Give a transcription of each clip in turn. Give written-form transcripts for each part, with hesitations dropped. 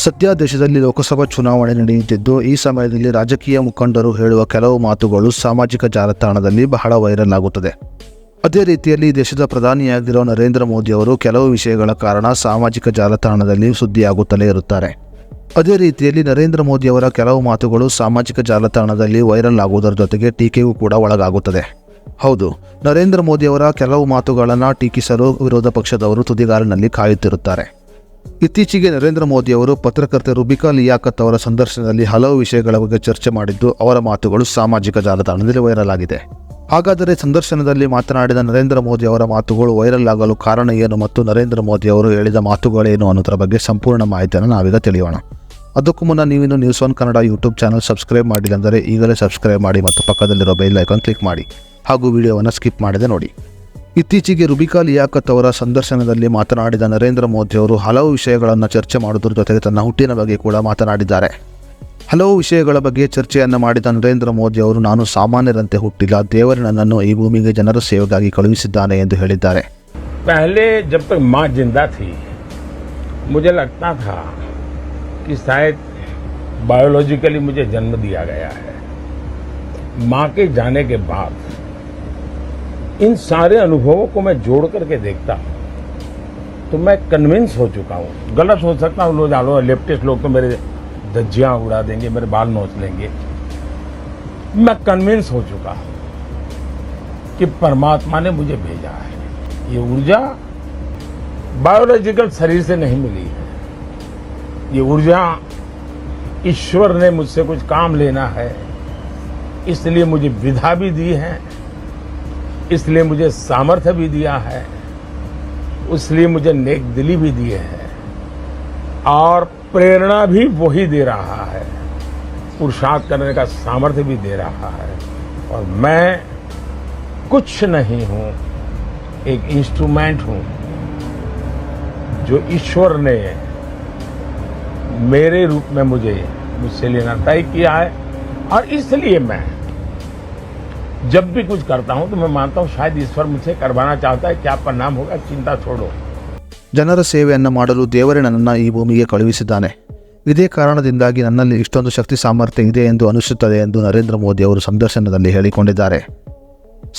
ಸದ್ಯ ದೇಶದಲ್ಲಿ ಲೋಕಸಭಾ ಚುನಾವಣೆ ನಡೆಯುತ್ತಿದ್ದು, ಈ ಸಮಯದಲ್ಲಿ ರಾಜಕೀಯ ಮುಖಂಡರು ಹೇಳುವ ಕೆಲವು ಮಾತುಗಳು ಸಾಮಾಜಿಕ ಜಾಲತಾಣದಲ್ಲಿ ಬಹಳ ವೈರಲ್ ಆಗುತ್ತದೆ. ಅದೇ ರೀತಿಯಲ್ಲಿ ದೇಶದ ಪ್ರಧಾನಿಯಾಗಿರುವ ನರೇಂದ್ರ ಮೋದಿ ಅವರು ಕೆಲವು ವಿಷಯಗಳ ಕಾರಣ ಸಾಮಾಜಿಕ ಜಾಲತಾಣದಲ್ಲಿ ಸುದ್ದಿಯಾಗುತ್ತಲೇ ಇರುತ್ತಾರೆ. ಅದೇ ರೀತಿಯಲ್ಲಿ ನರೇಂದ್ರ ಮೋದಿಯವರ ಕೆಲವು ಮಾತುಗಳು ಸಾಮಾಜಿಕ ಜಾಲತಾಣದಲ್ಲಿ ವೈರಲ್ ಆಗುವುದರ ಜೊತೆಗೆ ಟೀಕೆಗೂ ಕೂಡ ಒಳಗಾಗುತ್ತದೆ. ಹೌದು, ನರೇಂದ್ರ ಮೋದಿಯವರ ಕೆಲವು ಮಾತುಗಳನ್ನು ಟೀಕಿಸಲು ವಿರೋಧ ಪಕ್ಷದವರು ತುದಿಗಾಲಿನಲ್ಲಿ ಕಾಯುತ್ತಿರುತ್ತಾರೆ. ಇತ್ತೀಚೆಗೆ ನರೇಂದ್ರ ಮೋದಿಯವರು ಪತ್ರಕರ್ತೆ ರುಬಿಕಾ ಲಿಯಾಖತ್ ಅವರ ಸಂದರ್ಶನದಲ್ಲಿ ಹಲವು ವಿಷಯಗಳ ಬಗ್ಗೆ ಚರ್ಚೆ ಮಾಡಿದ್ದು, ಅವರ ಮಾತುಗಳು ಸಾಮಾಜಿಕ ಜಾಲತಾಣದಲ್ಲಿ ವೈರಲ್ ಆಗಿದೆ. ಹಾಗಾದರೆ ಸಂದರ್ಶನದಲ್ಲಿ ಮಾತನಾಡಿದ ನರೇಂದ್ರ ಮೋದಿ ಅವರ ಮಾತುಗಳು ವೈರಲ್ ಆಗಲು ಕಾರಣ ಏನು ಮತ್ತು ನರೇಂದ್ರ ಮೋದಿ ಅವರು ಹೇಳಿದ ಮಾತುಗಳೇನು ಅನ್ನೋದರ ಬಗ್ಗೆ ಸಂಪೂರ್ಣ ಮಾಹಿತಿಯನ್ನು ನಾವೀಗ ತಿಳಿಯೋಣ. ಅದಕ್ಕೂ ಮುನ್ನ ನೀವಿನ್ನು news one Kannada YouTube channel subscribe ಮಾಡಿಲ್ಲ ಅಂದರೆ ಈಗಲೇ ಸಬ್ಸ್ಕ್ರೈಬ್ ಮಾಡಿ ಮತ್ತು ಪಕ್ಕದಲ್ಲಿರೋ ಬೆಲ್ ಐಕಾನ್ ಕ್ಲಿಕ್ ಮಾಡಿ ಹಾಗೂ ವಿಡಿಯೋವನ್ನು ಸ್ಕಿಪ್ ಮಾಡದೆ ನೋಡಿ. ಇತ್ತೀಚೆಗೆ ರುಬಿಕಾ ಲಿಯಾಖತ್ ಅವರ ಸಂದರ್ಶನದಲ್ಲಿ ಮಾತನಾಡಿದ ನರೇಂದ್ರ ಮೋದಿ ಅವರು ಹಲವು ವಿಷಯಗಳನ್ನು ಚರ್ಚೆ ಮಾಡುವುದರ ಜೊತೆಗೆ ತನ್ನ ಹುಟ್ಟಿನ ಬಗ್ಗೆ ಕೂಡ ಮಾತನಾಡಿದ್ದಾರೆ. ಹಲವು ವಿಷಯಗಳ ಬಗ್ಗೆ ಚರ್ಚೆಯನ್ನು ಮಾಡಿದ ನರೇಂದ್ರ ಮೋದಿ ಅವರು, ನಾನು ಸಾಮಾನ್ಯರಂತೆ ಹುಟ್ಟಿಲ್ಲ, ದೇವರು ನನ್ನನ್ನು ಈ ಭೂಮಿಗೆ ಜನರ ಸೇವೆಗಾಗಿ ಕಳುಹಿಸಿದ್ದಾನೆ ಎಂದು ಹೇಳಿದ್ದಾರೆ. पहले जब तक माँ जिंदा थी मुझे लगता था कि शायद बायोलॉजिकली मुझे जन्म दिया गया है. माँ के जाने के बाद इन सारे अनुभवों को मैं जोड़ करके देखता हूँ तो मैं कन्विंस हो चुका हूँ. गलत हो सकता हूँ, लोग लेफ्टिस्ट लोग तो मेरे धज्जियाँ उड़ा देंगे, मेरे बाल नोच लेंगे. मैं कन्विंस हो चुका हूँ कि परमात्मा ने मुझे भेजा है. ये ऊर्जा बायोलॉजिकल शरीर से नहीं मिली है. ये ऊर्जा ईश्वर ने मुझसे कुछ काम लेना है, इसलिए मुझे विधा भी दी है, इसलिए मुझे सामर्थ्य भी दिया है, इसलिए मुझे नेक दिली भी दी है और प्रेरणा भी वही दे रहा है, पुरुषार्थ करने का सामर्थ्य भी दे रहा है. और मैं कुछ नहीं हूं, एक इंस्ट्रूमेंट हूं जो ईश्वर ने मेरे रूप में मुझसे लेना तय किया है. और इसलिए मैं जब भी कुछ करता हूं तो मैं मानता हूं शायद ईश्वर मुझसे करवाना चाहता है. क्या परिणाम होगा चिंता छोड़ो. ಜನರ ಸೇವೆಯನ್ನು ಮಾಡಲು ದೇವರೇ ನನ್ನನ್ನು ಈ ಭೂಮಿಗೆ ಕಳುಹಿಸಿದ್ದಾನೆ. ಇದೇ ಕಾರಣದಿಂದಾಗಿ ನನ್ನಲ್ಲಿ ಇಷ್ಟೊಂದು ಶಕ್ತಿ ಸಾಮರ್ಥ್ಯ ಇದೆ ಎಂದು ಅನಿಸುತ್ತದೆ ಎಂದು ನರೇಂದ್ರ ಮೋದಿ ಅವರು ಸಂದರ್ಶನದಲ್ಲಿ ಹೇಳಿಕೊಂಡಿದ್ದಾರೆ.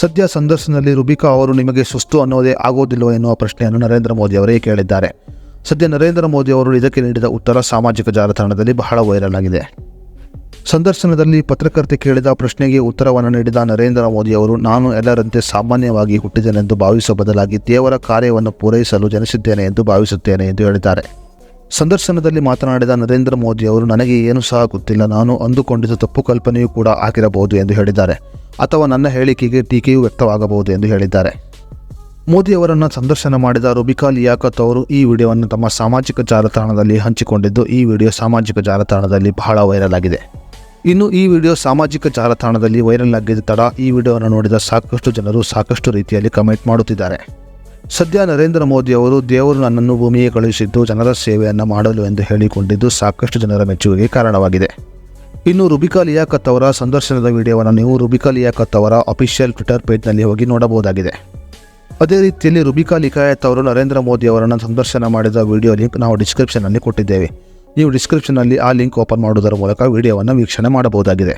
ಸದ್ಯ ಸಂದರ್ಶನದಲ್ಲಿ ರುಬಿಕಾ ಅವರು, ನಿಮಗೆ ಸುಸ್ತು ಅನ್ನೋದೇ ಆಗೋದಿಲ್ಲವೋ ಎನ್ನುವ ಪ್ರಶ್ನೆಯನ್ನು ನರೇಂದ್ರ ಮೋದಿ ಅವರೇ ಕೇಳಿದ್ದಾರೆ. ಸದ್ಯ ನರೇಂದ್ರ ಮೋದಿ ಅವರು ಇದಕ್ಕೆ ನೀಡಿದ ಉತ್ತರ ಸಾಮಾಜಿಕ ಜಾಲತಾಣದಲ್ಲಿ ಬಹಳ ವೈರಲ್ ಆಗಿದೆ. ಸಂದರ್ಶನದಲ್ಲಿ ಪತ್ರಕರ್ತೆ ಕೇಳಿದ ಪ್ರಶ್ನೆಗೆ ಉತ್ತರವನ್ನು ನೀಡಿದ ನರೇಂದ್ರ ಮೋದಿ ಅವರು, ನಾನು ಎಲ್ಲರಂತೆ ಸಾಮಾನ್ಯವಾಗಿ ಹುಟ್ಟಿದ್ದೇನೆಂದು ಭಾವಿಸುವ ಬದಲಾಗಿ ದೇವರ ಕಾರ್ಯವನ್ನು ಪೂರೈಸಲು ಜನಿಸಿದ್ದೇನೆ ಎಂದು ಭಾವಿಸುತ್ತೇನೆ ಎಂದು ಹೇಳಿದ್ದಾರೆ. ಸಂದರ್ಶನದಲ್ಲಿ ಮಾತನಾಡಿದ ನರೇಂದ್ರ ಮೋದಿ ಅವರು, ನನಗೆ ಏನು ಸಹ ಗೊತ್ತಿಲ್ಲ, ನಾನು ಅಂದುಕೊಂಡಿದ್ದ ತಪ್ಪು ಕಲ್ಪನೆಯೂ ಕೂಡ ಆಗಿರಬಹುದು ಎಂದು ಹೇಳಿದ್ದಾರೆ. ಅಥವಾ ನನ್ನ ಹೇಳಿಕೆಗೆ ಟೀಕೆಯೂ ವ್ಯಕ್ತವಾಗಬಹುದು ಎಂದು ಹೇಳಿದ್ದಾರೆ. ಮೋದಿ ಅವರನ್ನು ಸಂದರ್ಶನ ಮಾಡಿದ ರುಬಿಕಾ ಲಿಯಾಖತ್ ಅವರು ಈ ವಿಡಿಯೋವನ್ನು ತಮ್ಮ ಸಾಮಾಜಿಕ ಜಾಲತಾಣದಲ್ಲಿ ಹಂಚಿಕೊಂಡಿದ್ದು, ಈ ವಿಡಿಯೋ ಸಾಮಾಜಿಕ ಜಾಲತಾಣದಲ್ಲಿ ಬಹಳ ವೈರಲ್ ಆಗಿದೆ. ಇನ್ನು ಈ ವಿಡಿಯೋ ಸಾಮಾಜಿಕ ಜಾಲತಾಣದಲ್ಲಿ ವೈರಲ್ ಆಗಿದ್ದ ತಡ ಈ ವಿಡಿಯೋವನ್ನು ನೋಡಿದ ಸಾಕಷ್ಟು ಜನರು ಸಾಕಷ್ಟು ರೀತಿಯಲ್ಲಿ ಕಮೆಂಟ್ ಮಾಡುತ್ತಿದ್ದಾರೆ. ಸದ್ಯ ನರೇಂದ್ರ ಮೋದಿ ಅವರು, ದೇವರು ನನ್ನನ್ನು ಭೂಮಿಗೆ ಕಳುಹಿಸಿದ್ದು ಜನರ ಸೇವೆಯನ್ನು ಮಾಡಲು ಎಂದು ಹೇಳಿಕೊಂಡಿದ್ದು ಸಾಕಷ್ಟು ಜನರ ಮೆಚ್ಚುಗೆಗೆ ಕಾರಣವಾಗಿದೆ. ಇನ್ನು ರುಬಿಕಾ ಲಿಯಾಖತ್ ಅವರ ಸಂದರ್ಶನದ ವಿಡಿಯೋವನ್ನು ನೀವು ರುಬಿಕಾ ಲಿಯಾಖತ್ ಅವರ ಅಫಿಷಿಯಲ್ ಟ್ವಿಟರ್ ಪೇಜ್ನಲ್ಲಿ ಹೋಗಿ ನೋಡಬಹುದಾಗಿದೆ. ಅದೇ ರೀತಿಯಲ್ಲಿ ರುಬಿಕಾ ಲಿಯಾಖತ್ ಅವರು ನರೇಂದ್ರ ಮೋದಿ ಅವರನ್ನು ಸಂದರ್ಶನ ಮಾಡಿದ ವಿಡಿಯೋ ಲಿಂಕ್ ನಾವು ಡಿಸ್ಕ್ರಿಪ್ಷನ್ನಲ್ಲಿ ಕೊಟ್ಟಿದ್ದೇವೆ. ನೀವು ಡಿಸ್ಕ್ರಿಪ್ಷನ್ನಲ್ಲಿ ಆ ಲಿಂಕ್ ಓಪನ್ ಮಾಡುವುದರ ಮೂಲಕ ವಿಡಿಯೋವನ್ನು ವೀಕ್ಷಣೆ ಮಾಡಬಹುದಾಗಿದೆ.